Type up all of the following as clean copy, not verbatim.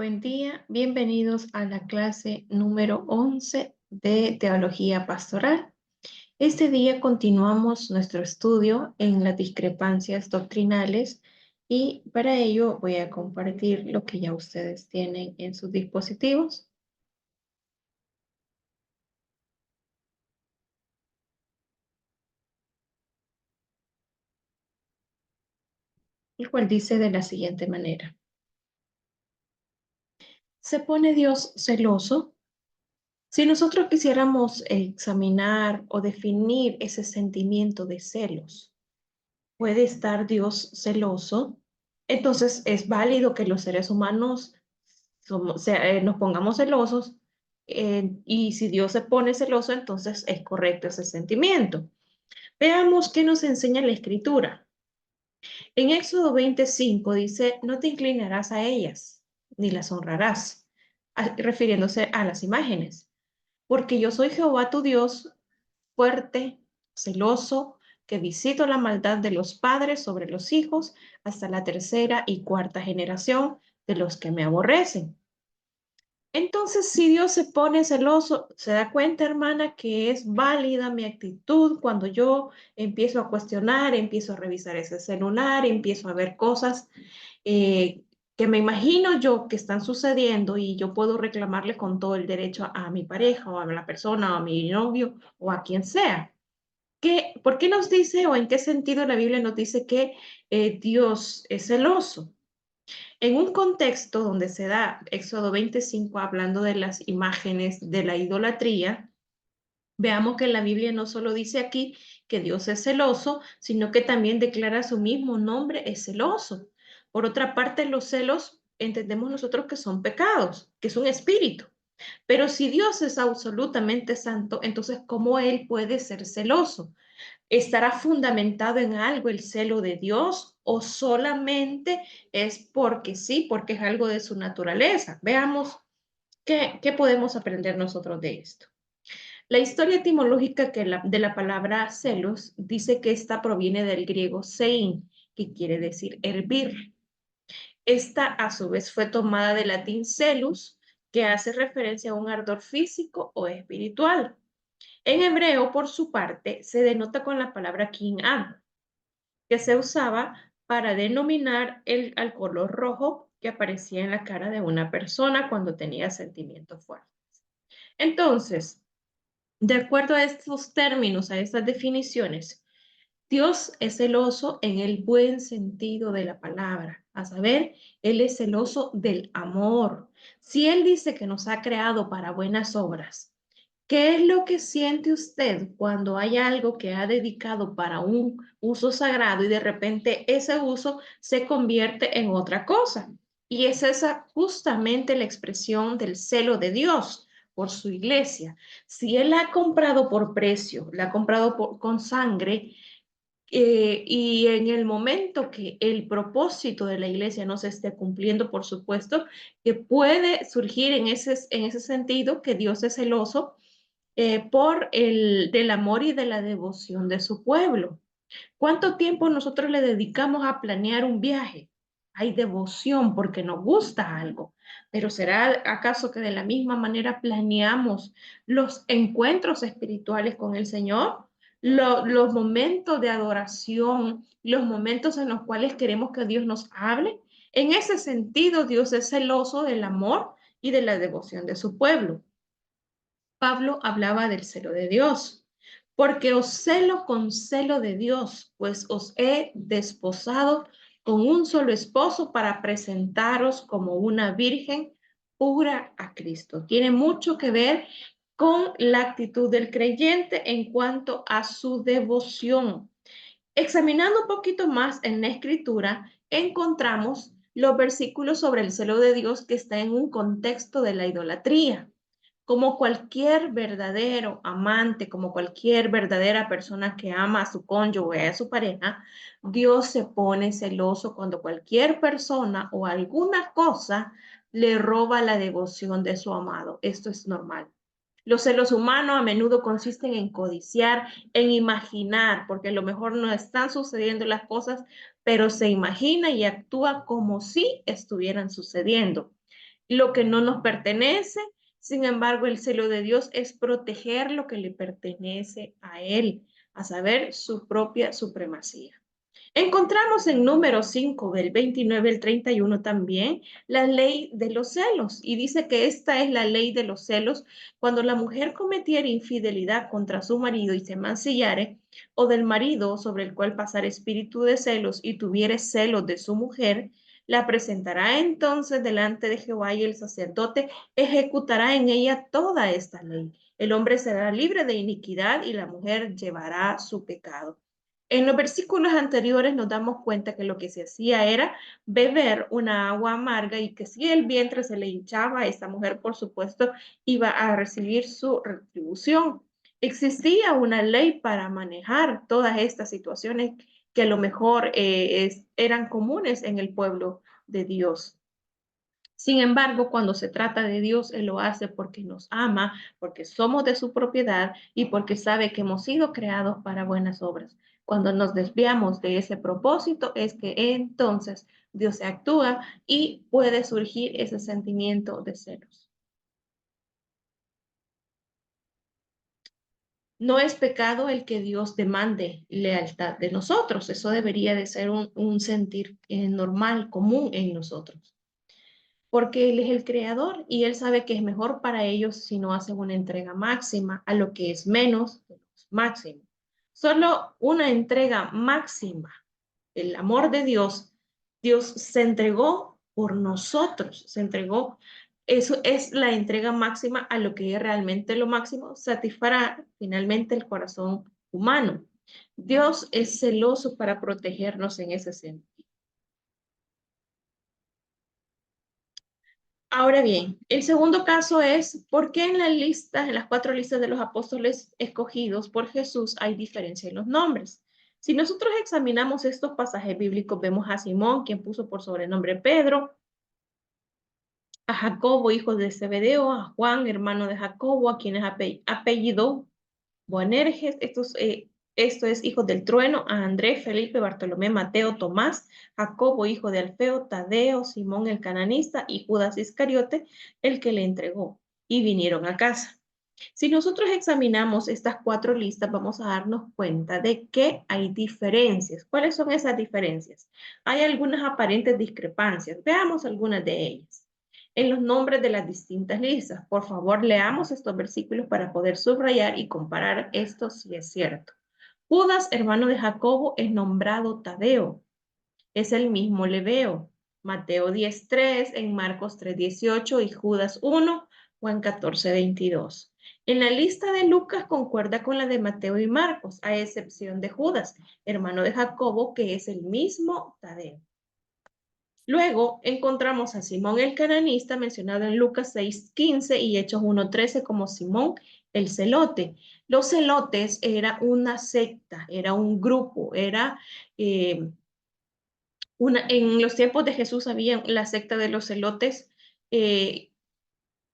Buen día, bienvenidos a la clase número 11 de Teología Pastoral. Este día continuamos nuestro estudio en las discrepancias doctrinales y para ello voy a compartir lo que ya ustedes tienen en sus dispositivos, el cual dice de la siguiente manera. ¿Se pone Dios celoso? Si nosotros quisiéramos examinar o definir ese sentimiento de celos, ¿puede estar Dios celoso? Entonces es válido que los seres humanos nos pongamos celosos, y si Dios se pone celoso, entonces es correcto ese sentimiento. Veamos qué nos enseña la Escritura. En Éxodo 25 dice, no te inclinarás a ellas, ni las honrarás, refiriéndose a las imágenes, porque yo soy Jehová tu Dios, fuerte, celoso, que visito la maldad de los padres sobre los hijos hasta la tercera y cuarta generación de los que me aborrecen. Entonces, si Dios se pone celoso, se da cuenta, hermana, que es válida mi actitud cuando yo empiezo a cuestionar, empiezo a revisar ese celular, empiezo a ver cosas que me imagino yo que están sucediendo y yo puedo reclamarle con todo el derecho a mi pareja o a la persona o a mi novio o a quien sea. ¿Por qué nos dice o en qué sentido la Biblia nos dice que Dios es celoso? En un contexto donde se da Éxodo 25 hablando de las imágenes de la idolatría, veamos que la Biblia no solo dice aquí que Dios es celoso, sino que también declara su mismo nombre es celoso. Por otra parte, los celos entendemos nosotros que son pecados, que es un espíritu. Pero si Dios es absolutamente santo, entonces ¿cómo Él puede ser celoso? ¿Estará fundamentado en algo el celo de Dios o solamente es porque sí, porque es algo de su naturaleza? Veamos qué podemos aprender nosotros de esto. La historia etimológica de la palabra celos dice que esta proviene del griego sein, que quiere decir hervir. Esta a su vez fue tomada del latín celus, que hace referencia a un ardor físico o espiritual. En hebreo, por su parte, se denota con la palabra kin'an, que se usaba para denominar al color rojo que aparecía en la cara de una persona cuando tenía sentimientos fuertes. Entonces, de acuerdo a estos términos, a estas definiciones, Dios es celoso en el buen sentido de la palabra, a saber, Él es celoso del amor. Si Él dice que nos ha creado para buenas obras, ¿qué es lo que siente usted cuando hay algo que ha dedicado para un uso sagrado y de repente ese uso se convierte en otra cosa? Y es esa justamente la expresión del celo de Dios por su iglesia. Si Él la ha comprado por precio, la ha comprado con sangre, y en el momento que el propósito de la iglesia no se esté cumpliendo, por supuesto, que puede surgir en ese sentido que Dios es celoso por del amor y de la devoción de su pueblo. ¿Cuánto tiempo nosotros le dedicamos a planear un viaje? Hay devoción porque nos gusta algo, pero ¿será acaso que de la misma manera planeamos los encuentros espirituales con el Señor? Los momentos de adoración, los momentos en los cuales queremos que Dios nos hable. En ese sentido, Dios es celoso del amor y de la devoción de su pueblo. Pablo hablaba del celo de Dios, porque os celo con celo de Dios, pues os he desposado con un solo esposo para presentaros como una virgen pura a Cristo. Tiene mucho que ver con la actitud del creyente en cuanto a su devoción. Examinando un poquito más en la escritura, encontramos los versículos sobre el celo de Dios que está en un contexto de la idolatría. Como cualquier verdadero amante, como cualquier verdadera persona que ama a su cónyuge, a su pareja, Dios se pone celoso cuando cualquier persona o alguna cosa le roba la devoción de su amado. Esto es normal. Los celos humanos a menudo consisten en codiciar, en imaginar, porque a lo mejor no están sucediendo las cosas, pero se imagina y actúa como si estuvieran sucediendo. lo que no nos pertenece. Sin embargo, el celo de Dios es proteger lo que le pertenece a Él, a saber, su propia supremacía. Encontramos en número 5 del 29 al 31 también la ley de los celos y dice que esta es la ley de los celos cuando la mujer cometiera infidelidad contra su marido y se mancillare o del marido sobre el cual pasar espíritu de celos y tuviere celos de su mujer, la presentará entonces delante de Jehová y el sacerdote ejecutará en ella toda esta ley. El hombre será libre de iniquidad y la mujer llevará su pecado. En los versículos anteriores nos damos cuenta que lo que se hacía era beber una agua amarga y que si el vientre se le hinchaba, esta mujer, por supuesto, iba a recibir su retribución. Existía una ley para manejar todas estas situaciones que a lo mejor eran comunes en el pueblo de Dios. Sin embargo, cuando se trata de Dios, Él lo hace porque nos ama, porque somos de su propiedad y porque sabe que hemos sido creados para buenas obras. Cuando nos desviamos de ese propósito es que entonces Dios se actúa y puede surgir ese sentimiento de celos. No es pecado el que Dios demande lealtad de nosotros. Eso debería de ser un sentir normal, común en nosotros. Porque Él es el creador y Él sabe que es mejor para ellos si no hacen una entrega máxima a lo que es menos de lo máximo. Solo una entrega máxima, el amor de Dios, Dios se entregó por nosotros, se entregó, eso es la entrega máxima a lo que es realmente lo máximo, satisfará finalmente el corazón humano. Dios es celoso para protegernos en ese sentido. Ahora bien, el segundo caso es, ¿por qué en la lista, en las 4 listas de los apóstoles escogidos por Jesús hay diferencia en los nombres? Si nosotros examinamos estos pasajes bíblicos, vemos a Simón, quien puso por sobrenombre Pedro, a Jacobo, hijo de Zebedeo, a Juan, hermano de Jacobo, a quienes apellido Boanerges, esto es hijos del trueno, a Andrés, Felipe, Bartolomé, Mateo, Tomás, Jacobo, hijo de Alfeo, Tadeo, Simón el cananista y Judas Iscariote, el que le entregó, y vinieron a casa. Si nosotros examinamos estas 4 listas, vamos a darnos cuenta de que hay diferencias. ¿Cuáles son esas diferencias? Hay algunas aparentes discrepancias. Veamos algunas de ellas. En los nombres de las distintas listas. Por favor, leamos estos versículos para poder subrayar y comparar esto si es cierto. Judas, hermano de Jacobo, es nombrado Tadeo. Es el mismo Leveo. Mateo 10:3, en Marcos 3:18 y Judas 1, Juan 14:22. En la lista de Lucas concuerda con la de Mateo y Marcos, a excepción de Judas, hermano de Jacobo, que es el mismo Tadeo. Luego encontramos a Simón el cananista mencionado en Lucas 6:15 y Hechos 1:13 como Simón el celote. Los celotes era una secta, era un grupo, era en los tiempos de Jesús había la secta de los celotes eh,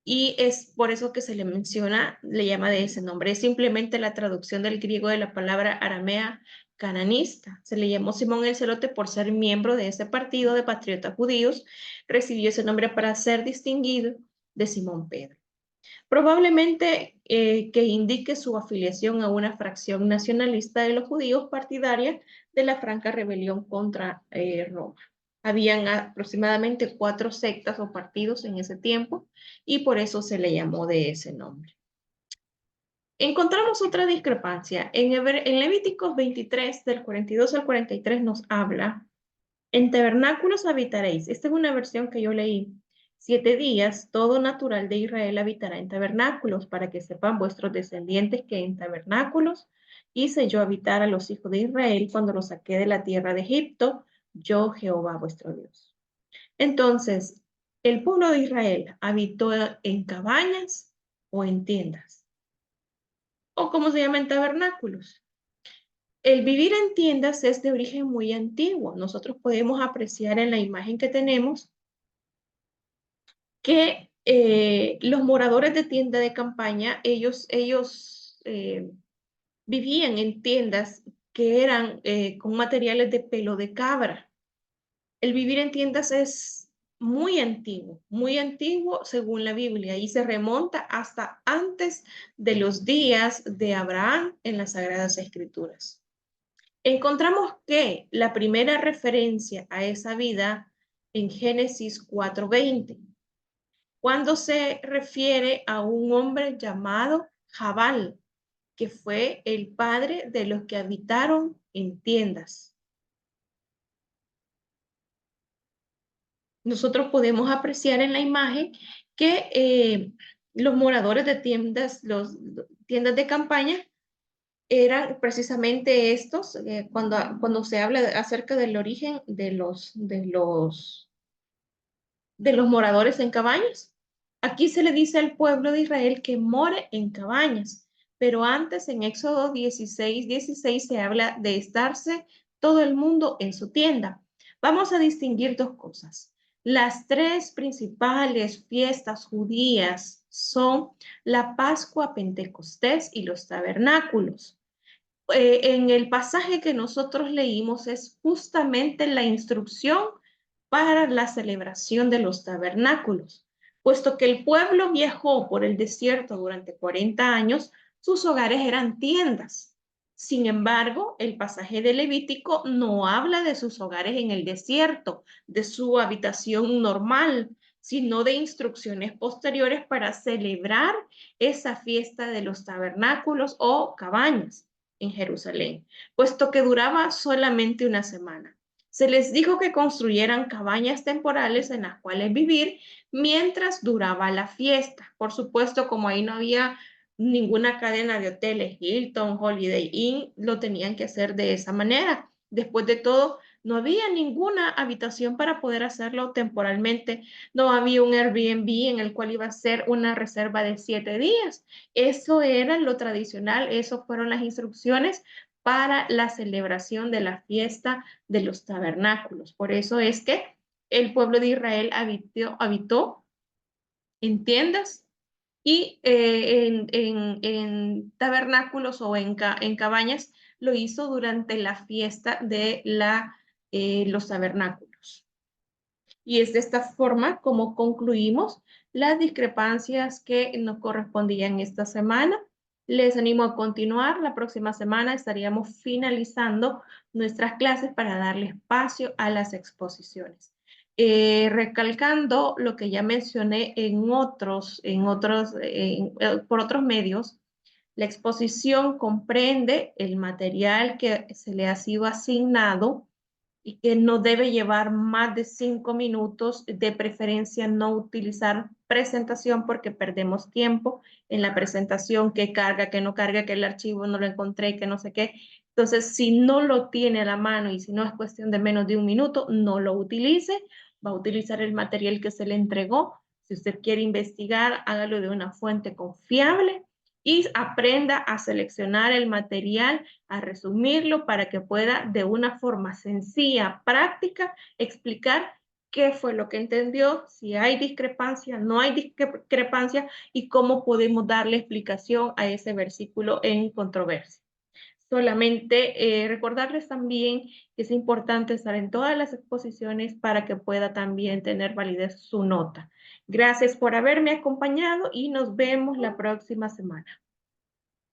y es por eso que se le menciona, le llama de ese nombre. Es simplemente la traducción del griego de la palabra aramea cananista. Se le llamó Simón el Celote por ser miembro de ese partido de patriotas judíos. Recibió ese nombre para ser distinguido de Simón Pedro. Probablemente que indique su afiliación a una fracción nacionalista de los judíos partidaria de la franca rebelión contra Roma. Habían aproximadamente 4 sectas o partidos en ese tiempo y por eso se le llamó de ese nombre. Encontramos otra discrepancia. En Levíticos 23, del 42 al 43, nos habla, en tabernáculos habitaréis. Esta es una versión que yo leí. 7 días, todo natural de Israel habitará en tabernáculos, para que sepan vuestros descendientes que en tabernáculos hice yo habitar a los hijos de Israel cuando los saqué de la tierra de Egipto, yo Jehová vuestro Dios. Entonces, el pueblo de Israel habitó en cabañas o en tiendas, o como se llama en tabernáculos. El vivir en tiendas es de origen muy antiguo. Nosotros podemos apreciar en la imagen que tenemos que los moradores de tienda de campaña, ellos vivían en tiendas que eran con materiales de pelo de cabra. El vivir en tiendas es muy antiguo según la Biblia, y se remonta hasta antes de los días de Abraham en las Sagradas Escrituras. Encontramos que la primera referencia a esa vida en Génesis 4:20, cuando se refiere a un hombre llamado Jabal, que fue el padre de los que habitaron en tiendas. Nosotros podemos apreciar en la imagen que los moradores de tiendas, tiendas de campaña, eran precisamente estos, cuando se habla acerca del origen de los moradores en cabañas. Aquí se le dice al pueblo de Israel que more en cabañas, pero antes en Éxodo 16:16 se habla de estarse todo el mundo en su tienda. Vamos a distinguir dos cosas. Las tres principales fiestas judías son la Pascua, Pentecostés y los tabernáculos. En el pasaje que nosotros leímos es justamente la instrucción para la celebración de los tabernáculos. Puesto que el pueblo viajó por el desierto durante 40 años, sus hogares eran tiendas. Sin embargo, el pasaje de Levítico no habla de sus hogares en el desierto, de su habitación normal, sino de instrucciones posteriores para celebrar esa fiesta de los tabernáculos o cabañas en Jerusalén, puesto que duraba solamente una semana. Se les dijo que construyeran cabañas temporales en las cuales vivir mientras duraba la fiesta. Por supuesto, como ahí no había ninguna cadena de hoteles, Hilton, Holiday Inn, lo tenían que hacer de esa manera. Después de todo, no había ninguna habitación para poder hacerlo temporalmente. No había un Airbnb en el cual iba a ser una reserva de 7 días. Eso era lo tradicional, eso fueron las instrucciones para la celebración de la fiesta de los tabernáculos. Por eso es que el pueblo de Israel habitó en tiendas y en tabernáculos o en cabañas lo hizo durante la fiesta de los tabernáculos. Y es de esta forma como concluimos las discrepancias que nos correspondían esta semana. Les animo a continuar. La próxima semana estaríamos finalizando nuestras clases para darle espacio a las exposiciones. Recalcando lo que ya mencioné por otros medios, la exposición comprende el material que se le ha sido asignado y que no debe llevar más de 5 minutos, de preferencia no utilizar presentación porque perdemos tiempo en la presentación, que carga, que no carga, que el archivo no lo encontré, que no sé qué. Entonces, si no lo tiene a la mano y si no es cuestión de menos de un minuto, no lo utilice, va a utilizar el material que se le entregó. Si usted quiere investigar, hágalo de una fuente confiable y aprenda a seleccionar el material, a resumirlo para que pueda de una forma sencilla, práctica, explicar qué fue lo que entendió, si hay discrepancia, no hay discrepancia y cómo podemos darle explicación a ese versículo en controversia. Solamente recordarles también que es importante estar en todas las exposiciones para que pueda también tener validez su nota. Gracias por haberme acompañado y nos vemos la próxima semana.